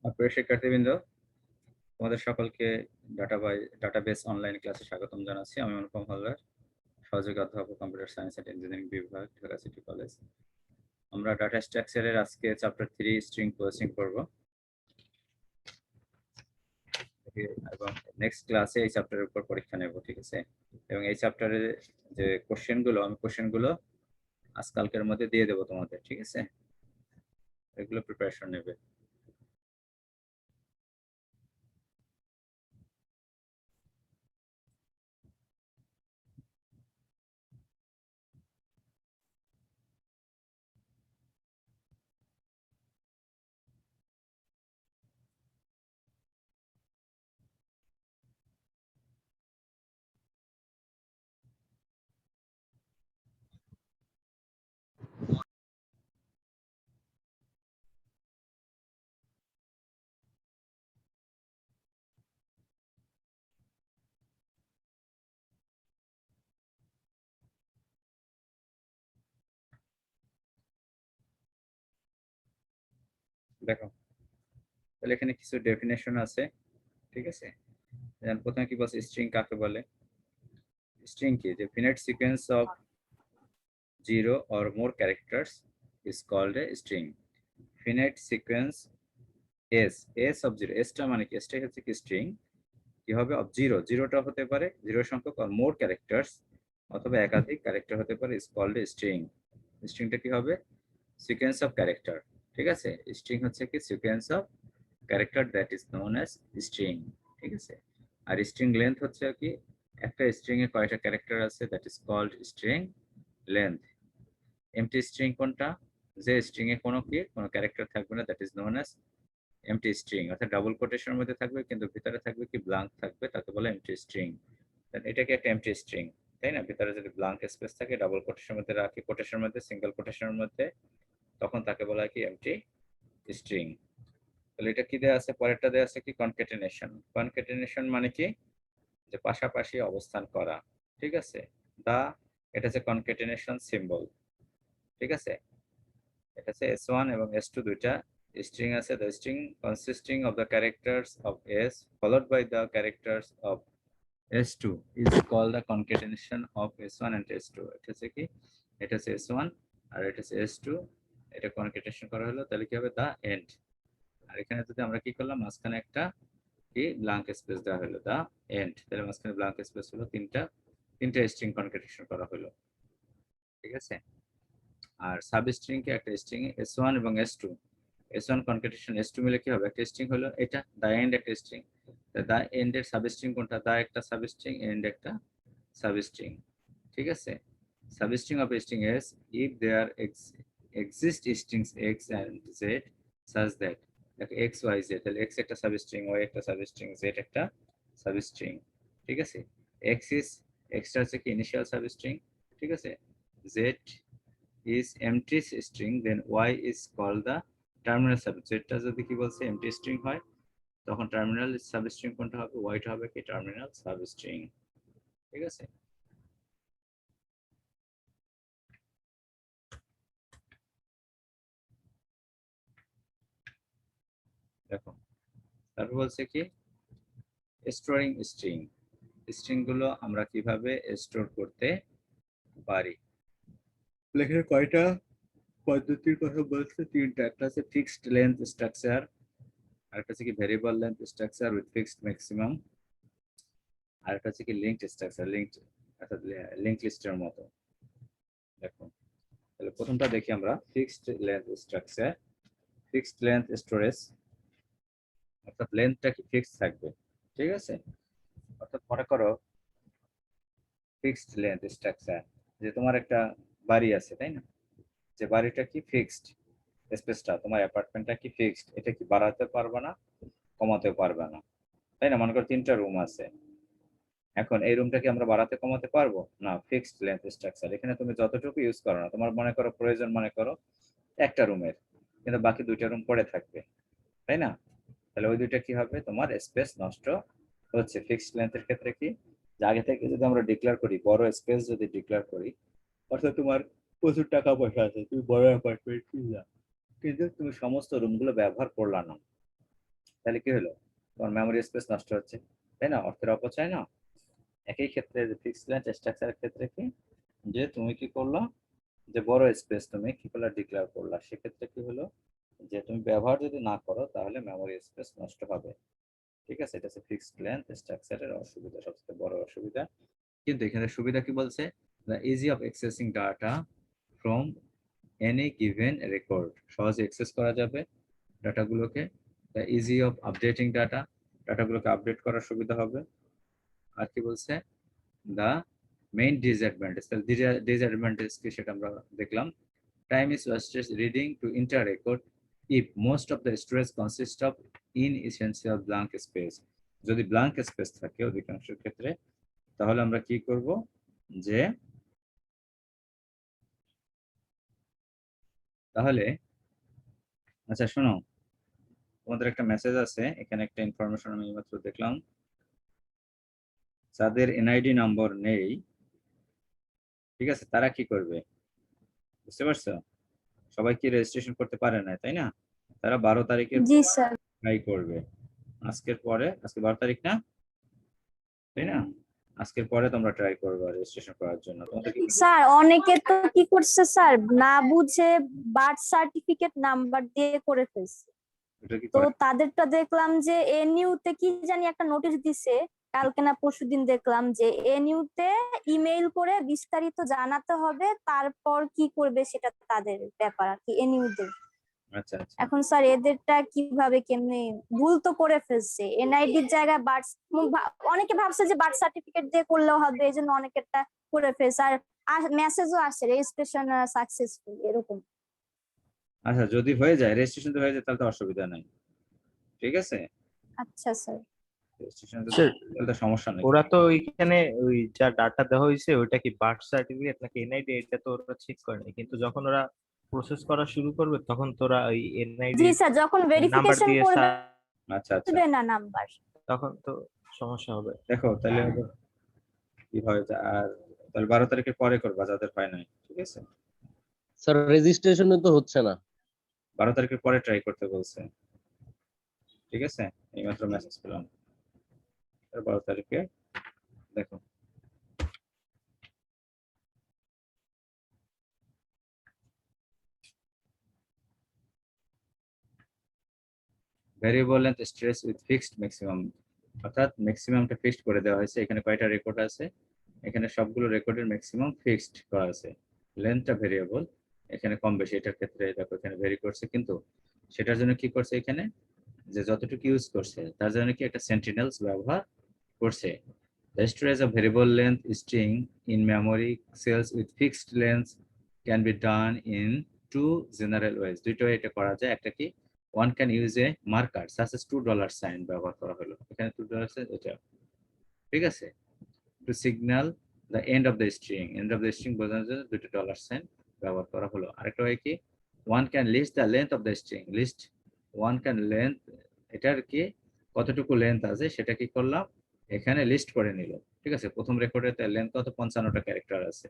প্রিয় শিক্ষার্থীবৃন্দ, তোমাদের সকলকে ডাটাবেস অনলাইন ক্লাসে স্বাগতম জানাচ্ছি। আমি অনুপম হালদার, সহযোগী অধ্যাপক, কম্পিউটার সায়েন্স অ্যান্ড ইঞ্জিনিয়ারিং বিভাগ, ঢাকা সিটি কলেজ। আমরা ডাটা স্ট্রাকচারের আজকে চ্যাপ্টার 3 স্ট্রিং প্রসেসিং করব এবং নেক্সট ক্লাসে এই চ্যাপ্টারের উপর পরীক্ষা নেব, ঠিক আছে? এবং এই চ্যাপ্টারের যে কোশ্চেনগুলো আজকালকের মধ্যে দিয়ে দেবো তোমাদের, ঠিক আছে? এগুলো প্রিপারেশন নেবে। দেখো, তাহলে এখানে কিছু ডেফিনেশন আছে, ঠিক আছে? যেমন প্রথমে কি বলছে, স্ট্রিং কাকে বলে? স্ট্রিং কি? যে ফিনিট sequence of 0 or more characters is called a string. Finite sequence s of 0, s টা মানে কি? s টাই হচ্ছে কি স্ট্রিং। কি হবে? অফ 0, 0টা হতে পারে 0 সংখ্যক, আর মোর ক্যারেক্টার্স অথবা একাধিক ক্যারেক্টার হতে পারে, is called a string. স্ট্রিংটা কি হবে? সিকোয়েন্স অফ ক্যারেক্টার, ঠিক আছে? স্ট্রিং হচ্ছে কি sequence of character, that is known as string, ঠিক আছে? আর স্ট্রিং লেন্থ হচ্ছে কি, একটা স্ট্রিং এ কয়টা ক্যারেক্টার আছে, that is called string length. Empty string কোনটা? যে স্ট্রিং এ কোনো ক্যারেক্টার থাকবে না, that is known as empty string, অর্থাৎ ডাবল কোটেশনের মধ্যে থাকবে কিন্তু ভিতরে থাকবে কি ব্ল্যাঙ্ক থাকবে, তাকে বলে এমটি স্ট্রিং। এটা কি একটা এমটি স্ট্রিং, তাই না? ভিতরে যদি ব্ল্যাঙ্ক স্পেস থাকে, ডাবল কোটেশনের মধ্যে রাখি, কোটেশনের মধ্যে, সিঙ্গেল কোটেশনের মধ্যে, তখন তাকে বলা হয় কি এমটি স্ট্রিং। তাহলে এটা কি দেওয়া আছে? পরেরটা দেওয়া আছে কি কনকেটেনেশন। কনকেটেনেশন মানে কি? যে পাশাপাশি অবস্থান করা, ঠিক আছে? দা, এটা হচ্ছে কনকেটেনেশন সিম্বল, ঠিক আছে? এটা হচ্ছে s1 এবং s2 দুইটা স্ট্রিং আছে। The string consisting of the characters of s followed by the characters of s2 is called the concatenation of s1 and s2। এটা হচ্ছে কি? এটা হচ্ছে s1 আর এটা হচ্ছে s2, এটা কনকেটেনেশন করা হলো, তাহলে কি হবে? The end. আর এখানে যদি আমরা কি করলাম, মাঝখানে একটা কি ব্ল্যাঙ্ক স্পেস দেওয়া হলো, দা এন্ড, তাহলে মাঝখানে ব্ল্যাঙ্ক স্পেস হলো, তিনটা স্ট্রিং কনকেটেনেশন করা হলো, ঠিক আছে? আর সাব স্ট্রিং কে একটা স্ট্রিং s1 এবং s2, s1 কনকেটেশন s2 মিলে কি হবে? একটা স্ট্রিং হলো, এটা দা এন্ড একটা স্ট্রিং। দা এন্ড এর সাব স্ট্রিং কোনটা? দা একটা সাব স্ট্রিং, এন্ড একটা সাব স্ট্রিং, ঠিক আছে? Sub string of string s if there exist strings x and z such that x y z, তাহলে x একটা সাব স্ট্রিং, y একটা sub string, z একটা sub string, ঠিক আছে? x is x টা হচ্ছে কি ইনিশিয়াল সাব স্ট্রিং, ঠিক আছে? z is empty string, then y is called the terminal sub। যেটা যদি কি বলছে empty string হয়, তখন টার্মিনাল সাব স্ট্রিং কোনটা হবে? y টা হবে কি টার্মিনাল সাব স্ট্রিং, ঠিক আছে? দেখো, তারপর বলছে কি স্টোরিং স্ট্রিং। স্ট্রিং গুলো আমরা কিভাবে স্টোর করতে পারি? লেখার কয়টা পদ্ধতির কথা বলছে? তিনটা। একটা আছে ফিক্সড লেন্থ স্ট্রাকচার, আর একটা হচ্ছে কি variable length structure with fixed maximum, আর একটা হচ্ছে কি লিঙ্কড স্ট্রাকচার, অর্থাৎ লিঙ্ক লিস্টের মতো। দেখো, তাহলে প্রথমটা দেখি আমরা, fixed length structure. Fixed length storage, অর্থাৎ লেন্থটা কি ফিক্সড থাকবে, ঠিক আছে? অর্থাৎ মনে করো ফিক্সড লেন্থ স্ট্রাকচার, যে তোমার একটা বাড়ি আছে, তাই না? যে বাড়িটা কি ফিক্সড, স্পেসটা তোমার অ্যাপার্টমেন্টটা কি ফিক্সড, এটা কি বাড়াতে পারবে না, কমাতে পারবে না, তাই না? মনে করো 3টা রুম আছে, এখন এই রুমটা কি আমরা বাড়াতে কমাতে পারবো না? ফিক্সড লেন্থ স্ট্রাকচার, এখানে তুমি যতটুকু ইউজ করো না, তোমার মনে করো প্রয়োজন মনে করো একটা রুমের, কিন্তু বাকি 2টা রুম পড়ে থাকবে, তাই না? তাহলে ওই দুইটা কি হবে? তোমার স্পেস নষ্ট হচ্ছে। ফিক্সড লেন্থের ক্ষেত্রে কি, যে আগে থেকে যদি আমরা ডিক্লেয়ার করি, বড় স্পেস যদি ডিক্লেয়ার করি, অর্থাৎ তোমার প্রচুর টাকা পয়সা আছে, তুমি বড় অ্যাপার্টমেন্ট কিনলা, কিন্তু তুমি সমস্ত রুমগুলো ব্যবহার করলা না, তাহলে কি হলো, তোমার মেমোরি স্পেস নষ্ট হচ্ছে, তাই না, অর্থের অপচয় না। একই ক্ষেত্রে যে ফিক্সড লেন্থ স্ট্রাকচারের ক্ষেত্রে কি, যে তুমি কি করলো, যে বড় স্পেস তুমি কি করলা, ডিক্লেয়ার করলা, সেক্ষেত্রে কি হলো, যে তুমি ব্যবহার যদি না করো তাহলে মেমোরি স্পেস নষ্ট হবে। ঠিক আছে, এটা হচ্ছে ফিক্সড লেন্থ স্ট্রাকচারের অসুবিধা, সবচেয়ে বড় অসুবিধা। কিন্তু এখানে সুবিধা কি বলছে, the ease of accessing data from any given record, সহজে অ্যাক্সেস করা যাবে ডাটাগুলোকে। The ease of updating data, ডাটাগুলোকে আপডেট করার সুবিধা হবে। আর কি বলছে, দ্য মেইন ডিসঅ্যাডভান্টেজ, তাহলে ডিসঅ্যাডভান্টেজ কি সেটা আমরা দেখলাম। Time is wasted reading to inter record if most of the storage consist of inessential blank space, যদি ব্ল্যাঙ্ক স্পেস থাকে অধিকাংশ ক্ষেত্রে, তাহলে আমরা কি করব, যে তাহলে আচ্ছা শোনো, তোমাদের একটা মেসেজ আছে এখানে, একটা ইনফরমেশন আমি মাত্র দেখলাম, যাদের এনআইডি নম্বর নেই, ঠিক আছে, তারা কি করবে, বুঝতে পারছো, সবাই কি রেজিস্ট্রেশন করতে পারে না, তাই না, তারা 12 তারিখের জি স্যার। ট্রাই করবে, আজকের পরে, আজকে 12 তারিখ না, তাই না, আজকের পরে তোমরা ট্রাই করবে রেজিস্ট্রেশন করার জন্য। তোমাদের কি স্যার অনেকে তো কি করছে স্যার, না বুঝে বার্থ সার্টিফিকেট নাম্বার দিয়ে করে ফেলছে। এটা কি তো করে? তাদেরটা দেখলাম যে এনইউ তে কি জানি একটা নোটিশ দিছে, কালকে না পরশুদিন দেখলাম যে এনইউ তে ইমেইল করে বিস্তারিত জানাতে হবে, তারপর কি করবে সেটা তাদের ব্যাপার আর কি, এনইউ দের। আচ্ছা আচ্ছা এখন স্যার এদেরটা কিভাবে কেমনে, ভুল তো করে ফেলছে, এনআইডির জায়গায় বার্থ, অনেকে ভাবছে যে বার্থ সার্টিফিকেট দিয়ে করলেও হবে, এই জন্য অনেকেরটা করে ফেলছে। আর মেসেজও আসছে রেজিস্ট্রেশন সাকসেসফুল এরকম। আচ্ছা, যদি হয়ে যায় রেজিস্ট্রেশন হয়ে যায় তাহলে তো অসুবিধা নাই, ঠিক আছে, আচ্ছা স্যার। রেজিস্ট্রেশন যদি স্যার তাহলে তো সমস্যা নেই। ওরা তো ওইখানে ওই যা ডাটা দেওয়া হয়েছে ওইটা কি বার্থ সার্টিফিকেট নাকি এনআইডি, এটা তো ওরা চেক করেনি, কিন্তু যখন ওরা প্রসেস করা শুরু করবে তখন তোরা ওই এনআইডি জি স্যার, যখন নাম্বার ভেরিফিকেশন দিয়ে করবে আচ্ছা আচ্ছা, না নাম্বার। তখন তো সমস্যা হবে। দেখো তাহলে কি হয়, আর তাহলে 12 তারিখের পরে করবা যাদের হয় নাই, ঠিক আছে, স্যার রেজিস্ট্রেশনে তো হচ্ছে না। 12 তারিখের পরে ট্রাই করতে বলছে, ঠিক আছে, এইমাত্র মেসেজ পেলাম, 12 তারিখে দেখো। Variable length stress with fixed maximum, অর্থাৎ ম্যাক্সিমামটা ফিক্সড করে দেওয়া হয়েছে। এখানে কয়টা রেকর্ড আছে, এখানে সবগুলো রেকর্ডের ম্যাক্সিমাম ফিক্সড করা আছে, লেন্থটা ভেরিয়েবল, এখানে কম বেশি, এটার ক্ষেত্রে দেখো এখানে ভেরি করছে, কিন্তু সেটার জন্য কি করছে এখানে, যে যতটুকু ইউজ করছে তার জন্য কি একটা সেন্টিনেলস ব্যবহার করছে। The storage of variable length string in memory cells with fixed length can be done in two general ways. দুইটা way এটা করা যায়, একটা কি, one can use a marker such as $2 ব্যবহার করা হলো, এখানে $2 এটা, ঠিক আছে, to signal the end of the string, end of the string বোঝানোর জন্য দুটো $সাইন ব্যবহার করা হলো। আরেকটা হয় কি, one can list the length of the string, list one can length, এটার কি কতটুকু লেন্থ আছে সেটা কি করলাম, এখানে লিস্ট করে নিল, ঠিক আছে, প্রথম রেকর্ডে লেন্থ কত 55টা ক্যারেক্টার আছে,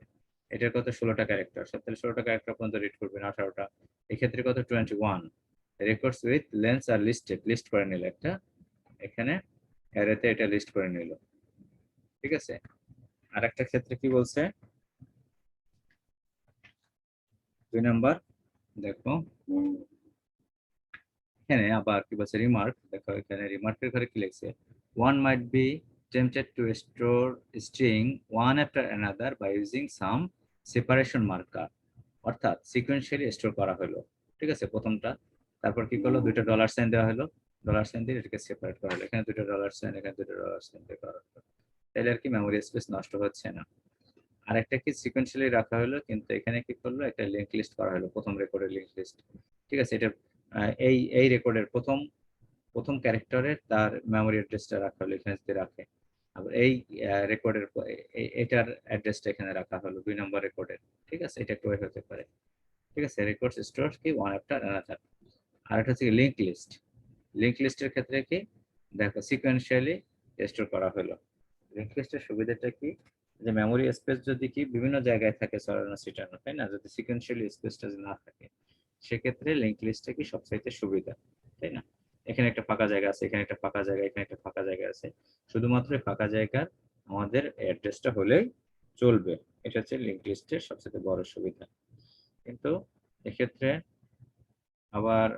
এটার কত 16টা ক্যারেক্টার, তাহলে 16টা ক্যারেক্টার পর্যন্ত রিড করবেন, 18টা, এক্ষেত্রে কত 21 রেকর্ডস উইথ লেন্থ আর লিস্টেড, লিস্ট করে নিল একটা, এখানে অ্যারেতে এটা লিস্ট করে নিল, ঠিক আছে। আর একটা ক্ষেত্রে কি বলছে, 2 নাম্বার, দেখো এখানে আবার কি বলছে, রিমার্ক, দেখো এখানে রিমার্কের ঘরে কি লিখছে, one might be tempted to store string one after another by using some separation marker, অর্থাৎ সিকোয়েন্সিয়ালি স্টোর করা হলো, ঠিক আছে, প্রথমটা, তারপর কি করলো, দুইটা $সাইন দেওয়া হলো, $সাইন দিয়ে এটাকে সেপারেট করা হলো, এখানে দুটো $সাইন, এখানে দুটো $সাইন দিয়ে করা হলো, তাহলে আর কি মেমোরি স্পেস নষ্ট হচ্ছে না। আরেকটা কি সিকোয়েন্সিয়ালি রাখা হলো, কিন্তু এখানে কি করলো, একটা লিংক লিস্ট করা হলো, প্রথম রেকর্ডের লিংক লিস্ট, ঠিক আছে, এটা এই রেকর্ডের প্রথম প্রথম ক্যারেক্টারের তার মেমোরি অ্যাড্রেসটা রাখা হলো, এখানে যদি রাখে, আবার এই রেকর্ডের এটার অ্যাড্রেসটা এখানে রাখা হলো 2 নম্বর রেকর্ডের, ঠিক আছে, এটা একটু হতে পারে, ঠিক আছে, রেকর্ড স্টোর কি ওয়ান আফটার অ্যানাদার। আর একটা হচ্ছে লিংক লিস্ট, লিংক লিস্টের ক্ষেত্রে কি, দেখো সিকোয়েন্সিয়ালি স্টোর করা হলো। লিংক লিস্টের সুবিধাটা কি, যে মেমোরি স্পেস যদি কি বিভিন্ন জায়গায় থাকে ছড়ানো ছিটানো, তাই না, যদি সিকোয়েন্সিয়ালি স্পেসটা না থাকে সেক্ষেত্রে লিংক লিস্টটা কি সবচাইতে সুবিধা, তাই না, এখানে একটা ফাঁকা জায়গা আছে, এখানে একটা ফাঁকা জায়গা, এখানে একটা ফাঁকা জায়গা আছে, শুধুমাত্র এই ফাঁকা জায়গার আমাদের অ্যাড্রেসটা হলেই চলবে। এটা হচ্ছে লিঙ্ক লিস্টের সবচেয়ে বড় সুবিধা। কিন্তু এক্ষেত্রে আবার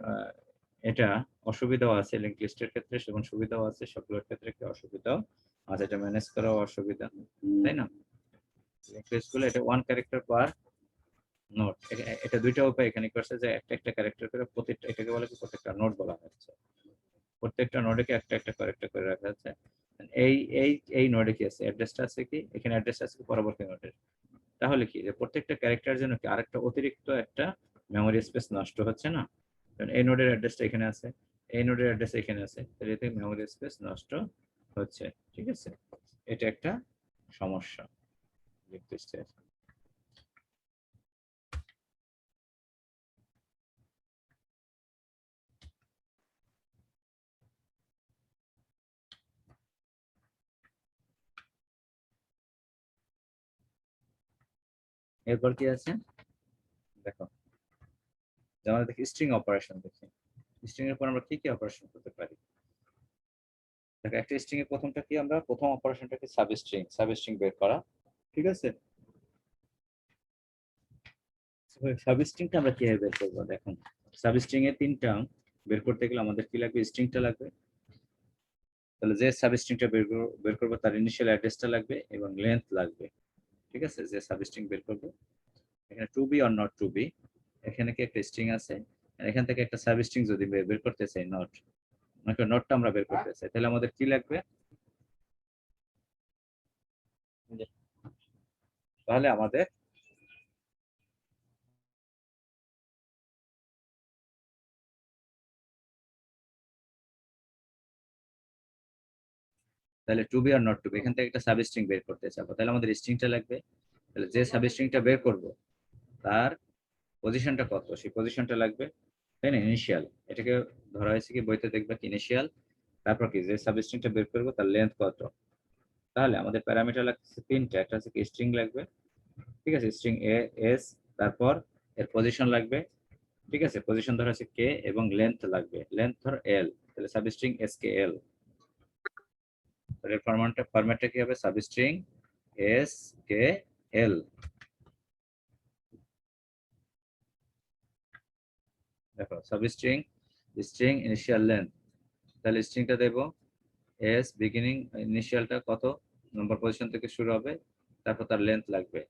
এটা অসুবিধাও আছে, লিঙ্ক লিস্টের ক্ষেত্রে যেমন সুবিধাও আছে, সবগুলোর ক্ষেত্রে একটা অসুবিধাও আছে, এটা ম্যানেজ করাও অসুবিধা, তাই না? লিঙ্ক লিস্ট গুলো এটা ওয়ান ক্যারেক্টার পার নোট, এটা দুইটা উপায় এখানে করছে যে একটা একটা ক্যারেক্টার করে প্রত্যেকটা, এটাকে বলে কি প্রত্যেকটা নোট বলা হচ্ছে, প্রত্যেকটা নোডকে একটা একটা ক্যারেক্টার করে রাখা আছে। এই এই এই নোডে কি আছে, অ্যাড্রেসটা আছে কি, এখানে অ্যাড্রেস আছে কি পরবর্তী নোডের, তাহলে কি যে প্রত্যেকটা ক্যারেক্টার জন্য কি আরেকটা অতিরিক্ত একটা মেমোরি স্পেস নষ্ট হচ্ছে না? কারণ এই নোডের অ্যাড্রেসটা এখানে আছে, এই নোডের অ্যাড্রেস এখানে আছে, তাহলে এতে মেমোরি স্পেস নষ্ট হচ্ছে, ঠিক আছে? এটা একটা সমস্যা লিঙ্ক লিস্টের। এরপর কি আছে দেখো, যেমন দেখি স্ট্রিং অপারেশন, দেখি স্ট্রিং এর পর আমরা কি কি অপারেশন করতে পারি। দেখো একটা স্ট্রিং এর প্রথমটা কি, আমরা প্রথম অপারেশনটা কি সাবস্ট্রিং বের করা, ঠিক আছে? সাবস্ট্রিংটা আমরা কিভাবে বের করবো, দেখুন সাবস্ট্রিং এর তিনটা বের করতে গেলে আমাদের কি লাগবে, স্ট্রিংটা লাগবে, তাহলে যে সাবস্ট্রিংটা বের করবো তার ইনিশিয়াল অ্যাড্রেসটা লাগবে এবং লেন্থ লাগবে, ঠিক আছে? যে সাবস্ট্রিং বের করবো, এখানে to be or not to be, এখানে কি একটা স্ট্রিং আছে, আর এখান থেকে একটা সাবস্ট্রিং যদি বের করতে চাই নোটটা আমরা বের করতে চাই, তাহলে আমাদের কি লাগবে, তাহলে আমাদের তাহলে টু বি আর নট টু বি, এখান থেকে একটা সাবস্ট্রিং বের করতে চাবো, তাহলে আমাদের স্ট্রিংটা লাগবে, তাহলে যে সাবস্ট্রিংটা বের করব তার পজিশনটা কত, সেই পজিশনটা লাগবে, তাই না? ইনিশিয়াল, এটাকে ধরা হয়েছে কি বইতে দেখবে ইনিশিয়াল, তারপর কি যে সাবস্ট্রিংটা বের করবো তার লেন্থ কত, তাহলে আমাদের প্যারামিটার লাগছে তিনটা, একটা হচ্ছে কি স্ট্রিং লাগবে, ঠিক আছে? স্ট্রিং এ এস, তারপর এর পজিশন লাগবে, ঠিক আছে? পজিশন ধরা আছে কে, এবং লেন্থ লাগবে, লেন্থ ধর এল, তাহলে সাবস্ট্রিং এস কে এল, এর ফরম্যাটটা কি হবে, সাবস্ট্রিং এস কে এল। দেখো স্ট্রিং ইনিশিয়াল লেন্থ, তাহলে স্ট্রিংটা দেবো এস বিগিনিং, ইনিশিয়ালটা কত নম্বর পজিশন থেকে শুরু হবে, তারপর তার লেন্থ লাগবে,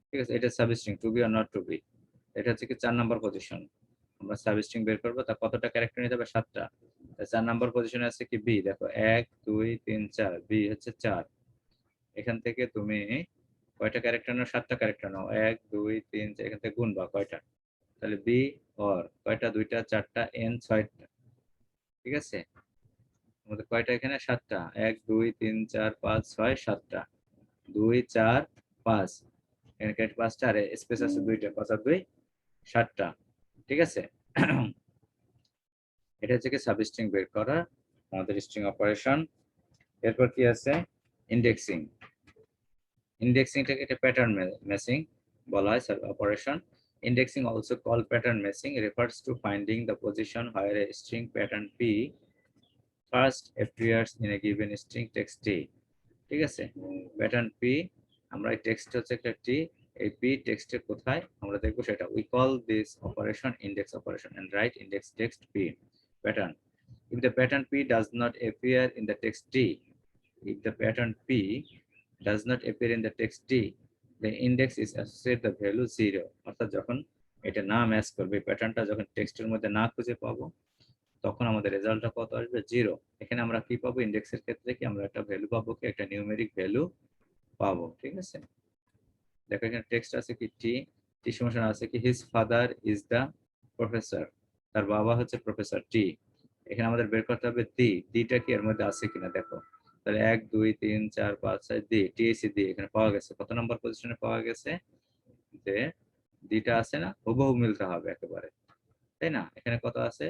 ঠিক আছে? এটা সাবস্ট্রিং টু বি আর নট টু বি, এটা হচ্ছে কি 4 নাম্বার পজিশন, আমরা সাবস্ট্রিং বের করবো, তা কতটা ক্যারেক্টার নিতে হবে, 7টা, 4 নাম্বার পজিশনে আছে কি বি, দেখো 1 2 3 4, বি হচ্ছে 4, এখান থেকে তুমি কয়টা ক্যারেক্টার নাও, 7টা ক্যারেক্টার নাও, 1 2 3 4, এখান থেকে গুণবা কয়টা, তাহলে বি অর কয়টা, 2টা 4টা এন 6টা, ঠিক আছে? আমাদের কয়টা এখানে, 7টা, 1 2 3 4 5 6 7টা, 2 4 5, এখানে 5টা আর স্পেস আছে 2টা, 5 আর 2 7টা, ঠিক আছে? এটা হচ্ছে কি সাবস্ট্রিং বের করা আমাদের স্ট্রিং অপারেশন। এরপর কি আছে, ইন্ডেক্সিং, ইন্ডেক্সিংটাকে একটা প্যাটার্ন ম্যাচিং বলা হয় operation. Indexing, also called pattern matching, refers to finding the position where a string pattern P first appears in a given string text T, ঠিক আছে? প্যাটার্ন P, আমরা এই টেক্সট হচ্ছে একটা T, এই P টেক্সটে কোথায় আমরা দেখবো সেটা, we call this operation index operation and write index text P pattern. If the pattern P does not appear in the text T, if the pattern P does not appear in the text T, the index is associated the value 0, অর্থাৎ যখন এটা না match করবে, প্যাটার্নটা যখন টেক্সটের মধ্যে না খুঁজে পাবো, তখন আমাদের রেজাল্টটা কত আসবে, 0। এখানে আমরা কি পাবো, ইন্ডেক্সের ক্ষেত্রে কি আমরা একটা ভ্যালু পাবো, কি একটা নিউমেরিক ভ্যালু পাবো, ঠিক আছে? দেখো এখানে টেক্সট আছে কি টি সমান আছে কি his father is the professor, তার বাবা হচ্ছে প্রফেসর টি, এখানে আমাদের বের করতে হবে দিটা কি এর মধ্যে আছে কিনা, দেখো তাহলে 1 2 3 4 5 6 টিএসি এখানে পাওয়া গেছে, কত নম্বর পজিশনে পাওয়া গেছে, যে দিটা আছে না, হুবহু মিলতে হবে একেবারে, তাই না? এখানে কত আছে,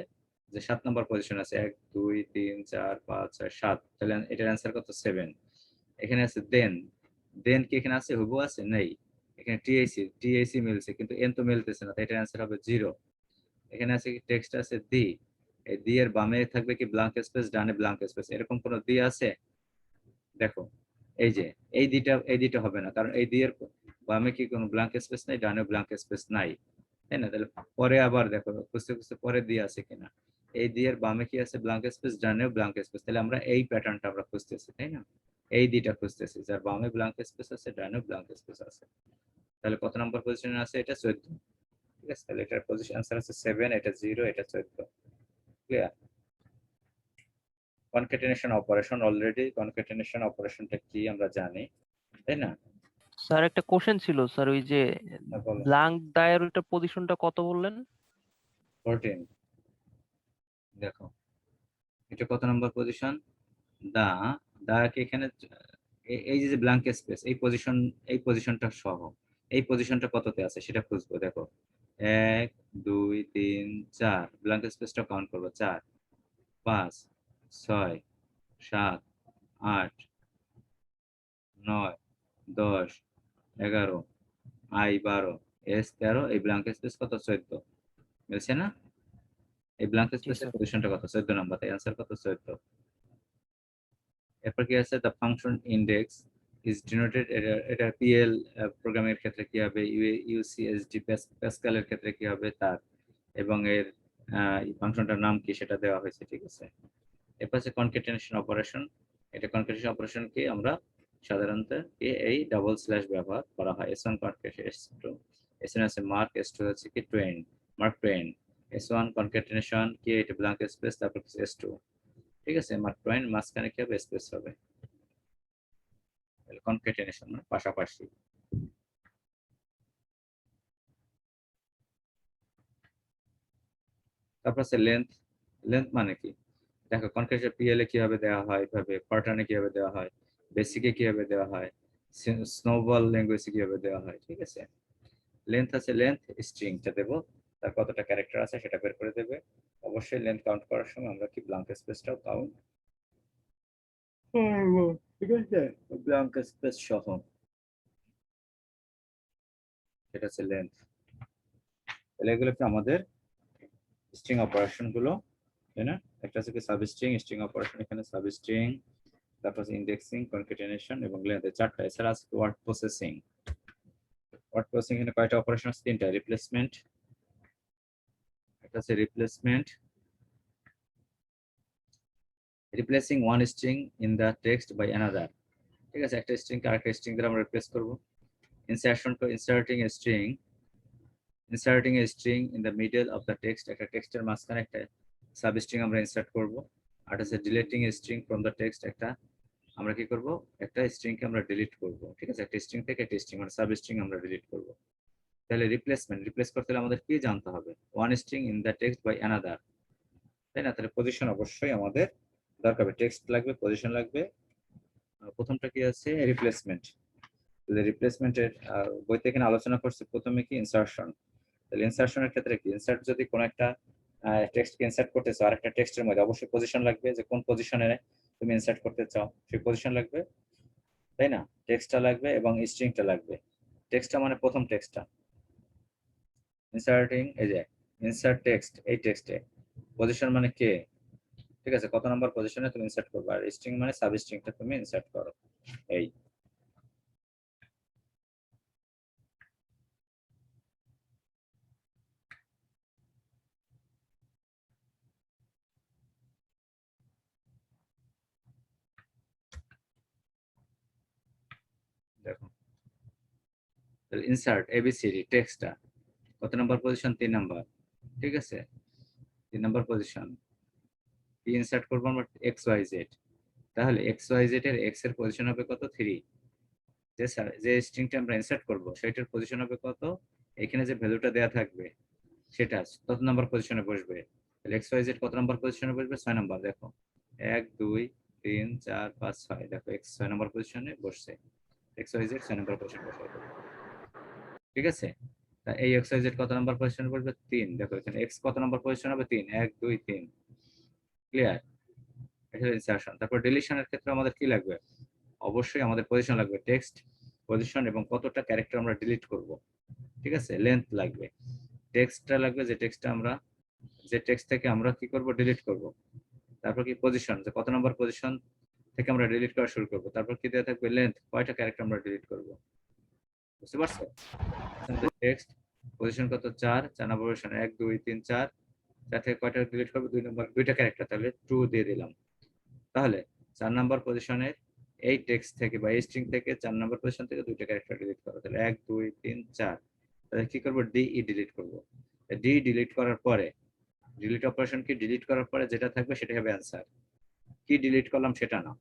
যে 7 নম্বর পজিশন আছে, 1 2 3 4 5 6 7, তাহলে এটার অ্যান্সার কত, 7। এখানে আছে দেন কি এখানে আছে, হুবহু আছে, নেই, এখানে টিএসি মিলছে কিন্তু এন তো মিলতেছে না, তাই এটার অ্যান্সার হবে 0। এখানে আছে কি টেক্সট আছে এই ডি এর বামে থাকবে কি ব্ল্যাঙ্ক স্পেস, ডানে ব্ল্যাঙ্ক স্পেস, এরকম কোনো ডি আছে? দেখো এই যে এই দিটা হবে না, কারণ এই ডি এর বামে কি কোনো ব্ল্যাঙ্ক স্পেস নাই, ডানে ব্ল্যাঙ্ক স্পেস নাই, তাই না? তাহলে পরে আবার দেখো খুঁজতে খুঁজতে পরে ডি আছে কিনা। এই ডি এর বামে কি আছে? ব্ল্যাঙ্ক স্পেস, ডানে ব্ল্যাঙ্ক স্পেস, তাহলে আমরা এই প্যাটার্নটা আমরা খুঁজতেছি, তাই না? এই দিটা খুঁজতেছি যার বামে ব্ল্যাঙ্ক স্পেস আছে, ডানে ব্ল্যাঙ্ক স্পেস আছে। তাহলে কত নম্বর পজিশনে আছে? এটা 14। ঠিক আছে, তাহলে এটার পজিশন आंसर আছে 7, এটা 0, এটা 14। Clear? Concatenation operation, already concatenation অপারেশনটা কি আমরা জানি, তাই না? স্যার একটা কোশ্চেন ছিল স্যার, ওই যে হ্যাঁ, বলো। ব্ল্যাঙ্ক ডায়ের ওইটার পজিশনটা কত বললেন? 14। দেখো এটা কত নম্বর পজিশন? দা দা কি এখানে এই যে ব্ল্যাঙ্ক স্পেস, এই পজিশনটা সহ এই পজিশনটা কততে আছে সেটা খুঁজবো। দেখো 1 2 3 4, ব্ল্যাঙ্ক স্পেসটা কাউন্ট করবো, 4 5 6 7 8 9 10 11 I 12 S 13, এই ব্ল্যাঙ্ক স্পেস কত? 14। মিলছে না? এই ব্ল্যাঙ্ক জি স্পেসের স্যার। পজিশনটা কত? 14 নাম্বার, তাই आंसर কত? 14। এরপর কি আছে? The function index is denoted, এটা পিএল প্রোগ্রামের ক্ষেত্রে কি হবে, ইউসিএসডি প্যাসকেলের ক্ষেত্রে কি হবে তার, এবং এর ফাংশনটার নাম কি সেটা দেওয়া হয়েছে। ঠিক আছে, এরপর আছে কনক্যাটেনেশন অপারেশন। এটা কনক্যাটেনেশন অপারেশন কি আমরা সাধারণত এই ডাবল স্ল্যাশ ব্যবহার করা হয়। S1 কনক্যাটেনেশন, S2, S1 আছে মার্ক, S2 হচ্ছে কি Twain, mark Twain. S1 concatenation কি, এটা ব্ল্যাঙ্ক স্পেস, তারপর S2। ঠিক আছে, মার্ক টুয়েন, মাঝখানে কি হবে? স্পেস হবে। কনক্যাটেনেশন মানে পাশাপাশি। তারপর আছে লেন্থ। লেন্থ মানে কি? দেখো কনক্যাটেনেশন পিএল এ কিভাবে দেওয়া হয়, এভাবে পার্টানে কিভাবে দেওয়া হয়, বেসিকে কিভাবে দেওয়া হয়, স্নোবল ল্যাঙ্গুয়েজে কিভাবে দেওয়া হয়। ঠিক আছে, লেন্থ আছে, লেন্থ স্ট্রিংটা দেবো, তার কতটা ক্যারেক্টার আছে সেটা বের করে দেবে। অবশ্যই লেন্থ কাউন্ট করার সময় আমরা কি ব্ল্যাঙ্ক স্পেসটাও কাউন্ট করবো। ঠিক আছে, ব্ল্যাঙ্ক স্পেস সহ, এটা হচ্ছে লেন্থ। তাহলে এগুলো কি আমাদের স্ট্রিং অপারেশন গুলো, তাই না? একটা হচ্ছে কি সাবস্ট্রিং, স্ট্রিং অপারেশন, এখানে সাবস্ট্রিং, তারপর ইন্ডেক্সিং, কনক্যাটেনেশন এবং লেন্থ, চারটা। এছাড়া আছে ওয়ার্ড প্রসেসিং। ওয়ার্ড প্রসেসিং এখানে কয়টা অপারেশন আছে? তিনটা। রিপ্লেসমেন্ট, একটা আছে replacement, replacing one string in the text by another. ঠিক আছে, একটা স্ট্রিং কে আরেকটা স্ট্রিং দ্বারা আমরা রিপ্লেস করব। Insertion, inserting a string in the middle of the text, একটা টেক্সটের মাঝখানে একটা সাবস্ট্রিং আমরা ইনসার্ট করব। আর আছে deleting a string from the text, একটা আমরা কি করব? একটা স্ট্রিং কে আমরা ডিলিট করব। ঠিক আছে, একটা স্ট্রিং থেকে একটা স্ট্রিং মানে সাবস্ট্রিং আমরা ডিলিট করব। তাহলে রিপ্লেসমেন্ট, রিপ্লেস করতে হলে আমাদের কি জানতে হবে? One string in the text by another, তাই না? তাহলে পজিশন অবশ্যই আমাদের দরকার হবে, টেক্সট লাগবে, পজিশন লাগবে। প্রথমটা কি আছে? রিপ্লেসমেন্ট। রিপ্লেসমেন্টের বইতে এখানে আলোচনা করছে প্রথমে কি ইনসারশন। তাহলে ইনসারশনের ক্ষেত্রে কি, ইনসার্ট যদি কোনো একটা টেক্সটকে ইনসার্ট করতে চাও আর একটা টেক্সটের মধ্যে, অবশ্যই পজিশন লাগবে, যে কোন পজিশনে তুমি ইনসার্ট করতে চাও সেই পজিশন লাগবে, তাই না? টেক্সটটা লাগবে এবং স্ট্রিংটা লাগবে। টেক্সটটা মানে প্রথম টেক্সটটা, ইনসার্টিং, এই যে ইনসার্ট টেক্সট, এই টেক্সটে পজিশন মানে কে, ঠিক আছে, কত নাম্বার পজিশনে তুমি ইনসার্ট করবে, আর স্ট্রিং মানে সাবস্ট্রিংটা তুমি ইনসার্ট করো। এই দেখো, ইনসার্ট এবিসিডি টেক্সটটা কত নাম্বার পজিশন? 3 নাম্বার। ঠিক আছে, 3 নাম্বার পজিশন। কি ইনসার্ট করবো আমরা? X Y Z. তাহলে এক্স ওয়াই জেড এর এক্স এর পজিশন হবে কত? 3। যে স্ট্রিংটা আমরা ইনসার্ট করব সেটার পজিশন হবে কত? এখানে যে ভ্যালুটা দেয়া থাকবে সেটা কত নাম্বার পজিশনে বসবে? তাহলে এক্স ওয়াই জেড কত নাম্বার পজিশনে বসবে? 6 নাম্বার। দেখো 1 2 3 4 5 6, দেখো এক্স 6 নাম্বার পজিশনে বসছে, এক্স ওয়াই জেড 6 নাম্বার পজিশনে বসে। ঠিক আছে, তা এই এক্স ওয়াই জেড কত নাম্বার পজিশনে বসবে? 3। দেখো এখানে এক্স কত নাম্বার পজিশন হবে? 3, 1 2 3। ক্লিয়ার? এটা ইনসারশন। তারপর ডিলিশনের ক্ষেত্রে আমাদের কি লাগবে? অবশ্যই আমাদের পজিশন লাগবে, টেক্সট, পজিশন এবং কতটা ক্যারেক্টার আমরা ডিলিট করব। ঠিক আছে, লেন্থ লাগবে, টেক্সটটা লাগবে, যে টেক্সটটা আমরা যে টেক্সট থেকে আমরা কি করব, ডিলিট করব। তারপর কি পজিশন, যে কত নম্বর পজিশন থেকে আমরা ডিলিট করা শুরু করব। তারপর কি দেওয়া থাকবে, লেন্থ, কয়টা ক্যারেক্টার আমরা ডিলিট করব। বুঝতে পারছো? টেক্সট পজিশন কত, 4, 4 নম্বর পজিশন 1 2 3 4, 4 থেকে কয়টা ডিলিট করব, 2 নম্বর, দুইটা ক্যারেক্টার, তাহলে 2 দিয়ে দিলাম। তাহলে 4 নম্বর পজিশনের এই টেক্সট থেকে বা এই স্ট্রিং থেকে 4 নম্বর পজিশন থেকে দুইটা ক্যারেক্টার ডিলিট করো। তাহলে 1 2 3 4, তাহলে কি করব, ডি ই ডিলিট করব। ডি ডিলিট করার পরে, ডিলিট অপারেশন কি ডিলিট করার পরে যেটা থাকবে সেটা হবে অ্যান্সার। কি ডিলিট করলাম সেটা না,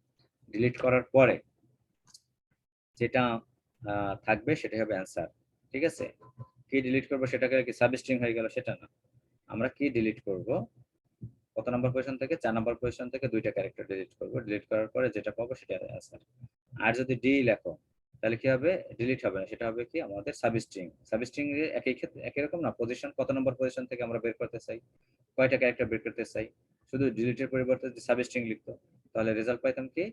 ডিলিট করার পরে যেটা থাকবে সেটা হবে অ্যান্সার। ঠিক আছে, কি ডিলিট করব সেটাকে কি সাবস্ট্রিং হয়ে গেল সেটা না, আমরা কি ডিলিট করব, কত নম্বর পজিশন থেকে, 4 নম্বর পজিশন থেকে দুইটা ক্যারেক্টার ডিলিট করব। ডিলিট করার পরে যেটা পাবো সেটা অ্যান্সার। আর যদি ডি লেখো তাহলে কি হবে, ডিলিট হবে না, সেটা হবে কি আমাদের সাবস্ট্রিং। সাবস্ট্রিং একই ক্ষেত্রে একই রকম না, পজিশন কত নম্বর পজিশন থেকে আমরা বের করতে চাই, কয়টা ক্যারেক্টার বের করতে চাই, শুধু ডিলিটের পরিবর্তে যদি সাবস্ট্রিং লিখতো তাহলে রেজাল্ট পাইতাম কি,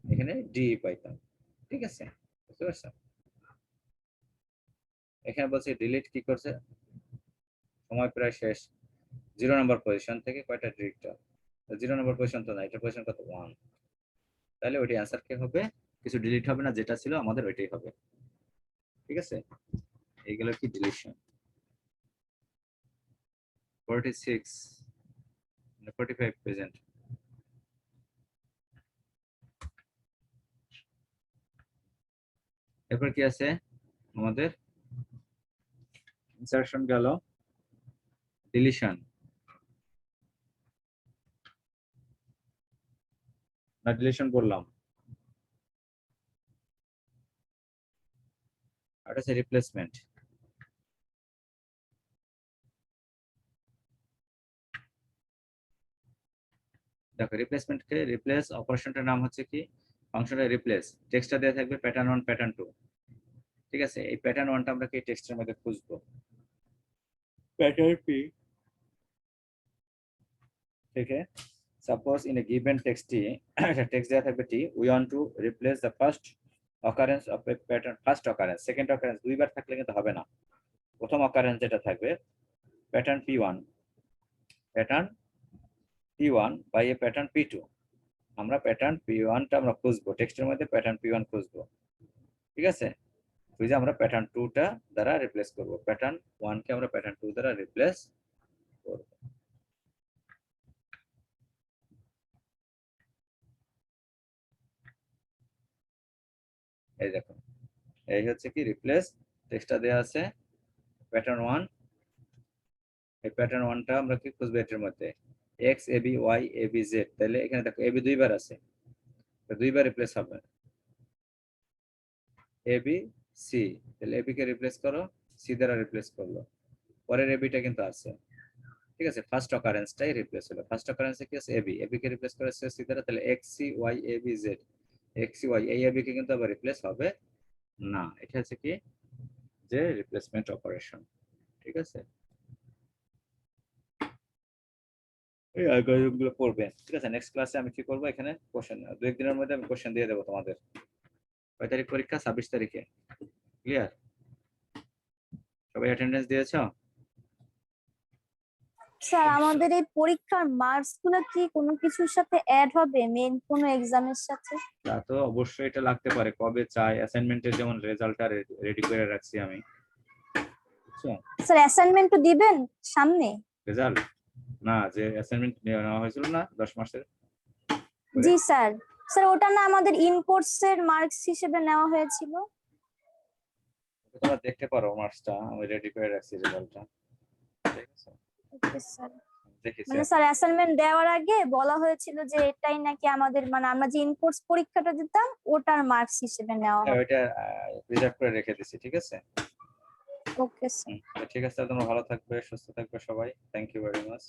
এখানে ডি পাইতাম। ঠিক আছে, বুঝতে পারছো? এখানে বলছি ডিলিট কি করছে, সময় প্রায় শেষ, 0 নম্বর পজিশন থেকে কয়টা ডিলিট, 0 নম্বর পজিশন তো না, এটা পজিশন কত, 1, তাহলে ওইটাই অ্যান্সার কি হবে, কিছু ডিলিট হবে না, যেটা ছিল আমাদের ওইটাই হবে। ঠিক আছে, এইগুলো কি ডিলিশন। 46 45 প্রেজেন্ট। এরপর কি আছে আমাদের, ইনসারশন গেল, ডিলিশন না ডিলিশন বললাম, আর আছে রিপ্লেসমেন্ট। দেখো রিপ্লেসমেন্টকে, রিপ্লেস অপারেশনটার নাম হচ্ছে কি, ফাংশনটা রিপ্লেস, টেক্সটটা দেওয়া থাকবে প্যাটার্ন 1 প্যাটার্ন 2। ঠিক আছে, এই প্যাটার্ন 1টা আমরা কি টেক্সটের মধ্যে খুঁজবো, প্যাটার্ন পি থেকে suppose in a given text একটা টেক্সট দেওয়া থাকবে T, we want to replace the first occurrence of a pattern, first occurrence, second occurrence দুইবার থাকলে কিন্তু হবে না। প্রথম অকারেন্স যেটা থাকবে pattern P one, pattern P one by a pattern P two, আমরা প্যাটার্ন পি1টা আমরা খুঁজবো, টেক্সটের মধ্যে প্যাটার্ন পি1 খুঁজবো। ঠিক আছে, খুঁজে আমরা প্যাটার্ন 2টা দ্বারা রিপ্লেস করব, প্যাটার্ন 1কে আমরা প্যাটার্ন 2 দ্বারা রিপ্লেস করব। এই দেখো, এই হচ্ছে কি রিপ্লেস, টেক্সটটা দেওয়া আছে প্যাটার্ন 1, এই প্যাটার্ন 1টা আমরা কি খুঁজবো, এটার মধ্যে x A B Y A B Z, তাহলে এখানে দেখো এ বি দুইবার আছে, তো দুইবার রিপ্লেস হবে, এ বি সি, তাহলে এ বি কে রিপ্লেস করো, সি দ্বারা রিপ্লেস করলো, পরের এ বিটা কিন্তু আছে। ঠিক আছে, ফার্স্ট অকারেন্সটাই রিপ্লেস হলো, ফার্স্ট অকারেন্সে কি আছে, এবি, এবি কে রিপ্লেস করেছে সি দ্বারা, তাহলে X C Y A B Z, X C Y, এই এবি কে কিন্তু আবার রিপ্লেস হবে না, এটা হচ্ছে কি যে রিপ্লেসমেন্ট অপারেশন। ঠিক আছে, এই অ্যালগরিদম গুলো পড়বে। ঠিক আছে, নেক্সট ক্লাসে আমি কি করব, এখানে কোশ্চেন 2-1 দিনের মধ্যে আমি কোশ্চেন দিয়ে দেবো তোমাদের। কয় তারিখ পরীক্ষা, 26 তারিখে, ক্লিয়ার? সবাই অ্যাটেন্ডেন্স দিয়েছো? স্যার আমাদের এই পরীক্ষার মার্কস গুলো কি কোনো কিছুর সাথে অ্যাড হবে, মেইন কোনো এক্সামের সাথে? তা তো অবশ্যই এটা লাগতে পারে, কবে চাই, অ্যাসাইনমেন্টের যেমন রেজাল্টটা রেডি করে রাখছি আমি, বুঝছো? স্যার অ্যাসাইনমেন্টও দিবেন সামনে? রেজাল্ট না, যে অ্যাসাইনমেন্ট নেওয়া হয়েছিল না 10 মাসের, জি স্যার, স্যার ওটা না আমাদের ইন কোর্সের মার্কস হিসেবে নেওয়া হয়েছিল। তোমরা দেখতে পারো মার্কসটা আমি রেডি করে রাখছি, রেজাল্টটা। ঠিক আছে, ওকে স্যার, দেখি মানে স্যার অ্যাসাইনমেন্ট দেওয়ার আগে বলা হয়েছিল যে এটাই নাকি আমাদের, মানে আমরা যে ইন কোর্স পরীক্ষাটা দিতাম ওটার মার্কস হিসেবে নেওয়া হবে। ওইটা রিজার্ভ করে রেখে দিছি। ঠিক আছে, ওকে স্যার। ঠিক আছে, তোমরা ভালো থাকবে, সুস্থ থাকবে সবাই, থ্যাংক ইউ ভেরি মাচ।